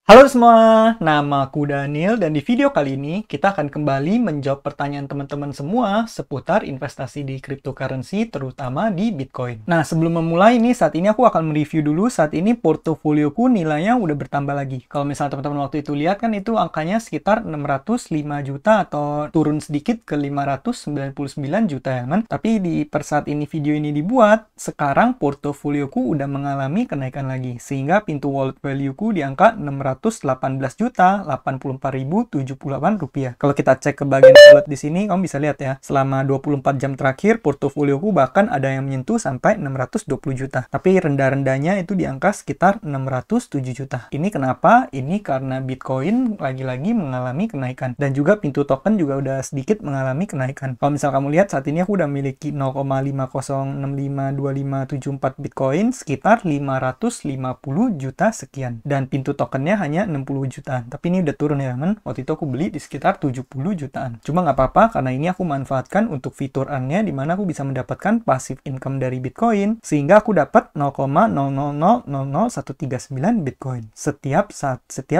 Halo semua, nama aku Daniel dan di video kali ini kita akan kembali menjawab pertanyaan teman-teman semua seputar investasi di cryptocurrency terutama di Bitcoin. Nah, sebelum memulai ini saat ini aku akan mereview dulu saat ini portofolioku nilainya udah bertambah lagi. Kalau misalnya teman-teman waktu itu lihat kan itu angkanya sekitar 605 juta atau turun sedikit ke 599 juta ya kan. Tapi di per saat ini video ini dibuat, sekarang portofolioku udah mengalami kenaikan lagi sehingga pintu wallet value-ku di angka 618.084.078 rupiah. Kalau kita cek ke bagian wallet di sini, kamu bisa lihat ya, selama 24 jam terakhir, portofolioku bahkan ada yang menyentuh sampai 620 juta. Tapi rendah-rendahnya itu di angka sekitar 607 juta. Ini kenapa? Ini karena Bitcoin lagi-lagi mengalami kenaikan. Dan juga pintu token juga udah sedikit mengalami kenaikan. Kalau misal kamu lihat, saat ini aku udah memiliki 0,50652574 Bitcoin, sekitar 550 juta sekian. Dan pintu tokennya hanya 60 jutaan. Tapi ini udah turun ya kan. Waktu itu aku beli di sekitar 70 jutaan. Cuma nggak apa-apa karena ini aku manfaatkan untuk fitur earn-nya di mana aku bisa mendapatkan passive income dari Bitcoin sehingga aku dapat 0,00000139 Bitcoin setiap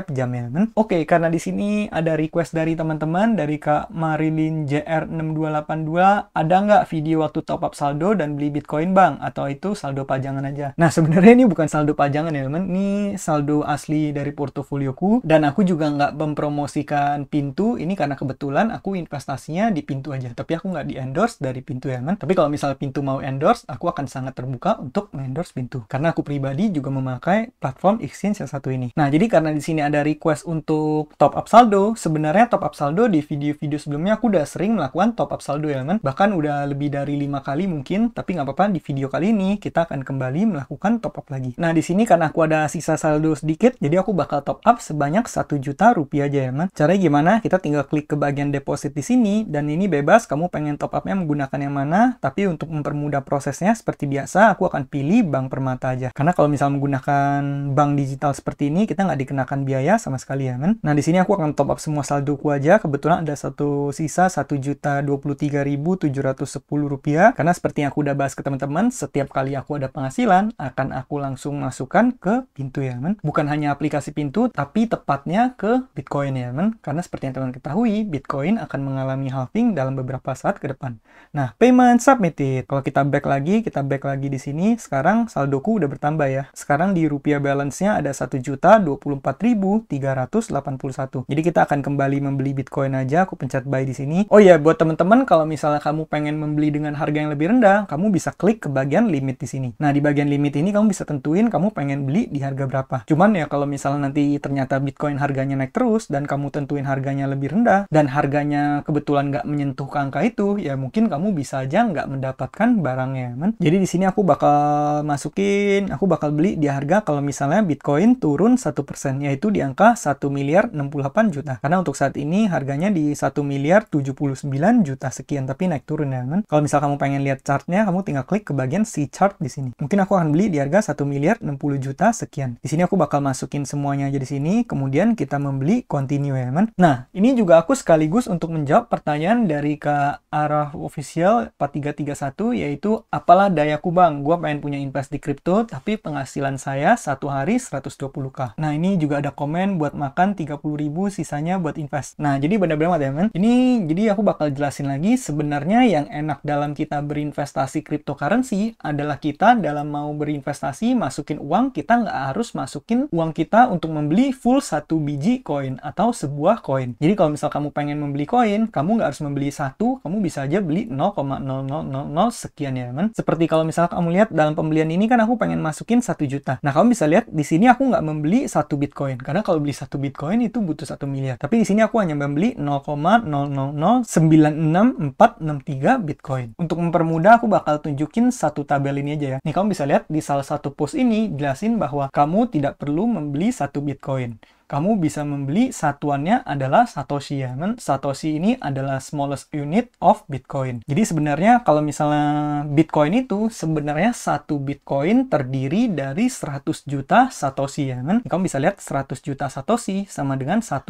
jam ya kan. Oke, karena di sini ada request dari teman-teman dari Kak Marilyn JR6282, ada nggak video waktu top up saldo dan beli Bitcoin bang? Atau itu saldo pajangan aja? Nah, sebenarnya ini bukan saldo pajangan ya teman. Ini saldo asli dari portofolioku dan aku juga nggak mempromosikan Pintu ini karena kebetulan aku investasinya di Pintu aja, tapi aku nggak di endorse dari Pintu ya kan. Tapi kalau misalnya Pintu mau endorse, aku akan sangat terbuka untuk endorse Pintu karena aku pribadi juga memakai platform exchange yang satu ini. Nah, jadi karena di sini ada request untuk top up saldo, sebenarnya top up saldo di video-video sebelumnya aku udah sering melakukan top up saldo ya kan, bahkan udah lebih dari 5 kali mungkin. Tapi nggak apa-apa, di video kali ini kita akan kembali melakukan top up lagi. Nah, di sini karena aku ada sisa saldo sedikit, jadi aku bakal top up sebanyak 1 juta rupiah aja ya kan. Caranya gimana? Kita tinggal klik ke bagian deposit di sini dan ini bebas kamu pengen top upnya menggunakan yang mana. Tapi untuk mempermudah prosesnya seperti biasa aku akan pilih Bank Permata aja. Karena kalau misal menggunakan bank digital seperti ini kita nggak dikenakan biaya sama sekali ya kan. Nah, di sini aku akan top up semua saldoku aja. Kebetulan ada satu sisa 1.023.710 rupiah. Karena seperti yang aku udah bahas ke teman-teman, setiap kali aku ada penghasilan akan aku langsung masukkan ke Pintu ya kan. Bukan hanya aplikasi Pintu, tapi tepatnya ke Bitcoin ya kan. Karena seperti yang teman-teman ketahui, Bitcoin akan mengalami halving dalam beberapa saat ke depan. Nah, payment submitted. Kalau kita back lagi di sini, sekarang saldoku udah bertambah ya. Sekarang di rupiah balance-nya ada 1.024.381. Jadi kita akan kembali membeli Bitcoin aja. Aku pencet buy di sini. Oh ya, buat teman-teman kalau misalnya kamu pengen membeli dengan harga yang lebih rendah, kamu bisa klik ke bagian limit di sini. Nah, di bagian limit ini kamu bisa tentuin kamu pengen beli di harga berapa. Cuman ya kalau misalnya nanti ternyata Bitcoin harganya naik terus dan kamu tentuin harganya lebih rendah dan harganya kebetulan nggak menyentuh ke angka itu, ya mungkin kamu bisa aja nggak mendapatkan barangnya kan. Jadi di sini aku bakal beli di harga kalau misalnya Bitcoin turun 1%, yaitu di angka 1.068 juta. Karena untuk saat ini harganya di 1.079 juta sekian, tapi naik turun ya kan. Kalau misal kamu pengen lihat chartnya, kamu tinggal klik ke bagian see chart di sini. Mungkin aku akan beli di harga 1.060 juta sekian. Di sini aku bakal masukin semuanya aja di sini, kemudian kita membeli continue ya kan. Nah, ini juga aku sekaligus untuk menjawab pertanyaan dari Kak Araf Official 4331, yaitu apalah dayaku bang, gue pengen punya invest di kripto tapi penghasilan saya satu hari 120k. Nah, ini juga ada komen buat makan 30.000 sisanya buat invest. Nah, jadi benar-benar ya kan. Ini jadi aku bakal jelasin lagi sebenarnya yang enak dalam kita berinvestasi cryptocurrency adalah kita dalam mau berinvestasi masukin uang, kita nggak harus masukin uang kita untuk membeli full satu biji koin atau sebuah koin. Jadi kalau misal kamu pengen membeli koin, kamu nggak harus membeli satu, kamu bisa aja beli 0,0000 sekian ya kan. Seperti kalau misal kamu lihat dalam pembelian ini kan aku pengen masukin 1 juta. Nah, kamu bisa lihat di sini aku nggak membeli 1 Bitcoin karena kalau beli 1 Bitcoin itu butuh 1 miliar. Tapi di sini aku hanya membeli 0,00096463 Bitcoin. Untuk mempermudah aku bakal tunjukin satu tabel ini aja ya. Nih kamu bisa lihat di salah satu post ini jelasin bahwa kamu tidak perlu membeli 1 Bitcoin. Kamu bisa membeli satuannya adalah Satoshi ya kan. Satoshi ini adalah smallest unit of Bitcoin. Jadi sebenarnya kalau misalnya Bitcoin itu sebenarnya satu Bitcoin terdiri dari 100 juta Satoshi ya kan. Kamu bisa lihat 100 juta Satoshi sama dengan 1,0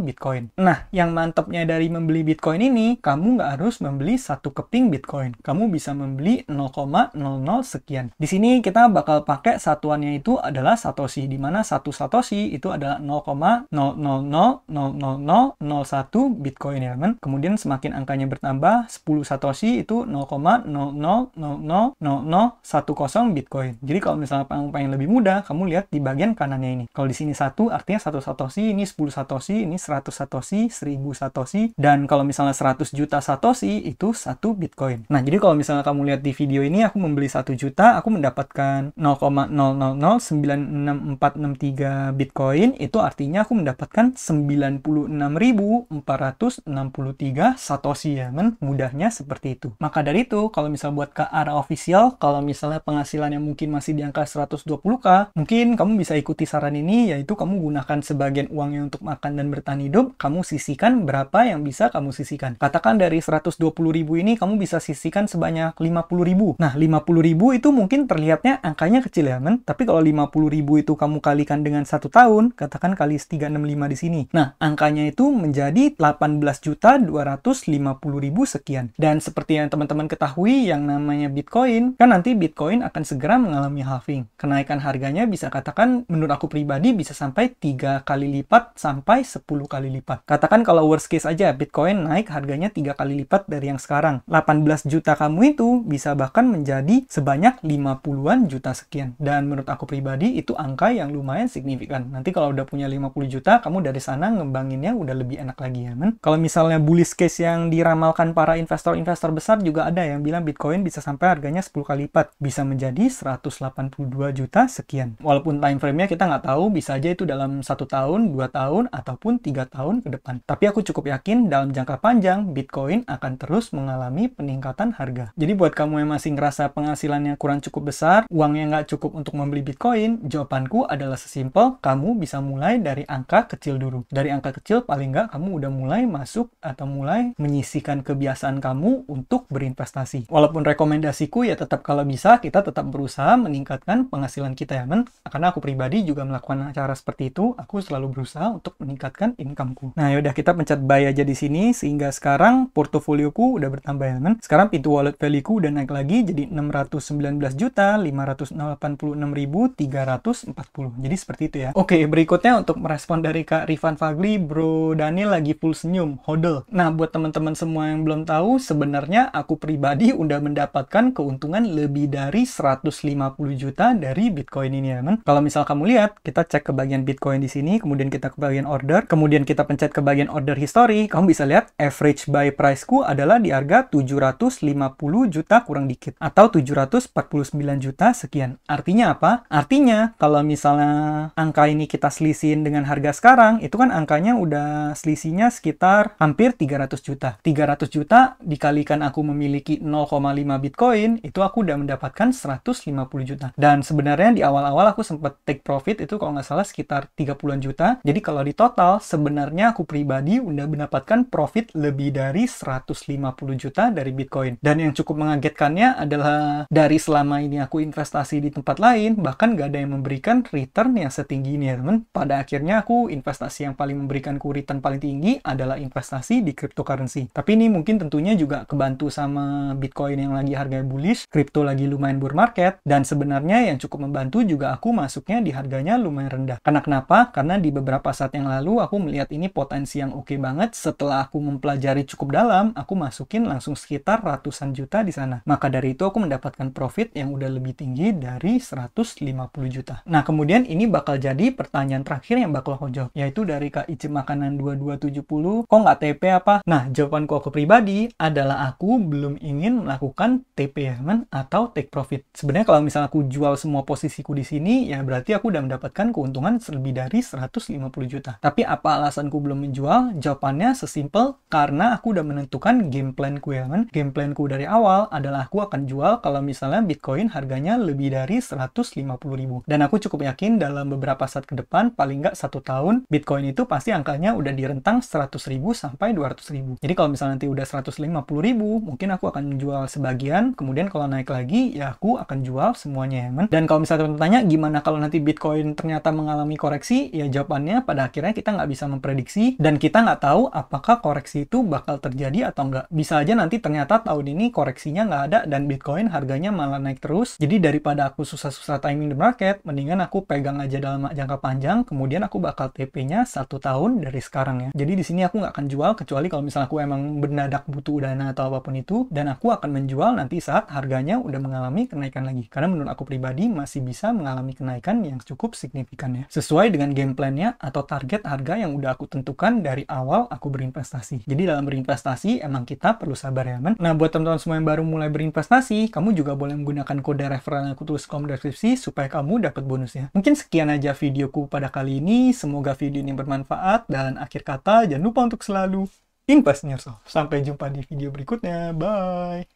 Bitcoin. Nah, yang mantapnya dari membeli Bitcoin ini, kamu nggak harus membeli satu keping Bitcoin. Kamu bisa membeli 0,00 sekian. Di sini kita bakal pakai satuannya itu adalah Satoshi, di mana satu Satoshi itu adalah adalah 0,0000001 Bitcoin ya teman. Kemudian semakin angkanya bertambah, 10 Satoshi itu 0,0000010 Bitcoin. Jadi kalau misalnya kamu pengen lebih mudah, kamu lihat di bagian kanannya ini. Kalau di sini 1 artinya 1 Satoshi, ini 10 Satoshi, ini 100 Satoshi, 1000 Satoshi, dan kalau misalnya 100 juta Satoshi itu 1 Bitcoin. Nah, jadi kalau misalnya kamu lihat di video ini, aku membeli 1 juta, aku mendapatkan 0,000096463 Bitcoin, itu artinya aku mendapatkan 96.463 Satoshi ya, men. Mudahnya seperti itu. Maka dari itu, kalau misalnya buat ke arah official, kalau misalnya penghasilan yang mungkin masih di angka 120k, mungkin kamu bisa ikuti saran ini, yaitu kamu gunakan sebagian uangnya untuk makan dan bertahan hidup, kamu sisihkan berapa yang bisa kamu sisihkan. Katakan dari 120.000 ini, kamu bisa sisihkan sebanyak 50.000. Nah, 50.000 itu mungkin terlihatnya angkanya kecil ya, men. Tapi kalau 50.000 itu kamu kalikan dengan 1 tahun, katakan kali 365 di sini. Nah, angkanya itu menjadi 18.250.000 sekian. Dan seperti yang teman-teman ketahui, yang namanya Bitcoin, kan nanti Bitcoin akan segera mengalami halving. Kenaikan harganya bisa katakan, menurut aku pribadi, bisa sampai 3 kali lipat sampai 10 kali lipat. Katakan kalau worst case aja, Bitcoin naik harganya 3 kali lipat dari yang sekarang. 18 juta kamu itu bisa bahkan menjadi sebanyak 50-an juta sekian. Dan menurut aku pribadi, itu angka yang lumayan signifikan. Nanti kalau udah punya 50 juta, kamu dari sana ngembanginnya udah lebih enak lagi ya, men. Kalau misalnya bullish case yang diramalkan para investor-investor besar juga ada yang bilang Bitcoin bisa sampai harganya 10 kali lipat. Bisa menjadi 182 juta sekian. Walaupun time frame-nya kita nggak tahu, bisa aja itu dalam 1 tahun, 2 tahun, ataupun 3 tahun ke depan. Tapi aku cukup yakin dalam jangka panjang, Bitcoin akan terus mengalami peningkatan harga. Jadi buat kamu yang masih ngerasa penghasilannya kurang cukup besar, uangnya nggak cukup untuk membeli Bitcoin, jawabanku adalah sesimpel, kamu bisa mulai dari angka kecil dulu. Dari angka kecil, paling nggak kamu udah mulai masuk atau mulai menyisihkan kebiasaan kamu untuk berinvestasi. Walaupun rekomendasiku ya tetap kalau bisa, kita tetap berusaha meningkatkan penghasilan kita ya, men. Karena aku pribadi juga melakukan cara seperti itu, aku selalu berusaha untuk meningkatkan incomeku. Nah, yaudah kita pencet buy aja di sini, sehingga sekarang portofolioku udah bertambah ya, men. Sekarang pintu wallet value-ku udah naik lagi, jadi 619.586.340. Jadi seperti itu ya. Oke, berikutnya untuk merespon dari Kak Rifan Fagli, Bro Daniel lagi full senyum, hodl. Nah, buat teman-teman semua yang belum tahu, sebenarnya aku pribadi udah mendapatkan keuntungan lebih dari 150 juta dari Bitcoin ini ya, men. Kalau misal kamu lihat, kita cek ke bagian Bitcoin di sini, kemudian kita ke bagian order, kemudian kita pencet ke bagian order history, kamu bisa lihat average buy price-ku adalah di harga 750 juta kurang dikit, atau 749 juta sekian. Artinya apa? Artinya, kalau misalnya angka ini kita selisihin dengan harga sekarang, itu kan angkanya udah selisihnya sekitar hampir 300 juta. 300 juta dikalikan aku memiliki 0,5 Bitcoin, itu aku udah mendapatkan 150 juta. Dan sebenarnya di awal-awal aku sempat take profit, itu kalau nggak salah sekitar 30-an juta. Jadi kalau di total, sebenarnya aku pribadi udah mendapatkan profit lebih dari 150 juta dari Bitcoin. Dan yang cukup mengagetkannya adalah dari selama ini aku investasi di tempat lain, bahkan nggak ada yang memberikan return yang setinggi ini ya teman. Pada akhirnya aku investasi yang paling memberikanku return paling tinggi adalah investasi di cryptocurrency. Tapi ini mungkin tentunya juga kebantu sama Bitcoin yang lagi harganya bullish, kripto lagi lumayan bull market, dan sebenarnya yang cukup membantu juga aku masuknya di harganya lumayan rendah. Karena kenapa? Karena di beberapa saat yang lalu aku melihat ini potensi yang oke banget. Setelah aku mempelajari cukup dalam, aku masukin langsung sekitar ratusan juta di sana. Maka dari itu aku mendapatkan profit yang udah lebih tinggi dari 150 juta. Nah, kemudian ini bakal jadi pertanyaan terakhir yang bakal aku jawab, yaitu dari Kak Icip Makanan 2270, kok nggak TP apa? Nah, jawabanku aku pribadi adalah aku belum ingin melakukan TP ya, men, atau take profit. Sebenarnya kalau misalnya aku jual semua posisiku di sini, ya berarti aku udah mendapatkan keuntungan lebih dari 150 juta. Tapi apa alasanku belum menjual? Jawabannya sesimpel, karena aku udah menentukan game planku ya, men. Game planku dari awal adalah aku akan jual kalau misalnya Bitcoin harganya lebih dari 150.000. Dan aku cukup yakin dalam beberapa saat ke depan, paling nggak 1 tahun, Bitcoin itu pasti angkanya udah di rentang 100.000 sampai 200.000. Jadi kalau misalnya nanti udah 150.000, mungkin aku akan menjual sebagian, kemudian kalau naik lagi, ya aku akan jual semuanya ya, men. Dan kalau misalnya teman-teman tanya, gimana kalau nanti Bitcoin ternyata mengalami koreksi? Ya jawabannya pada akhirnya kita nggak bisa memprediksi, dan kita nggak tahu apakah koreksi itu bakal terjadi atau nggak. Bisa aja nanti ternyata tahun ini koreksinya nggak ada, dan Bitcoin harganya malah naik terus. Jadi daripada aku susah-susah timing the market, mendingan aku pegang aja dalam jangka panjang, sekarang, kemudian aku bakal TP-nya 1 tahun dari sekarang ya. Jadi di sini aku nggak akan jual kecuali kalau misalnya aku emang mendadak butuh dana atau apapun itu, dan aku akan menjual nanti saat harganya udah mengalami kenaikan lagi. Karena menurut aku pribadi masih bisa mengalami kenaikan yang cukup signifikan ya. Sesuai dengan game plan-nya atau target harga yang udah aku tentukan dari awal aku berinvestasi. Jadi dalam berinvestasi emang kita perlu sabar ya, men. Nah, buat teman-teman semua yang baru mulai berinvestasi, kamu juga boleh menggunakan kode referral yang aku tulis kolom deskripsi supaya kamu dapat bonusnya. Mungkin sekian aja videoku pada kali ini. Semoga video ini bermanfaat, dan akhir kata jangan lupa untuk selalu invest in yourself. Sampai jumpa di video berikutnya. Bye!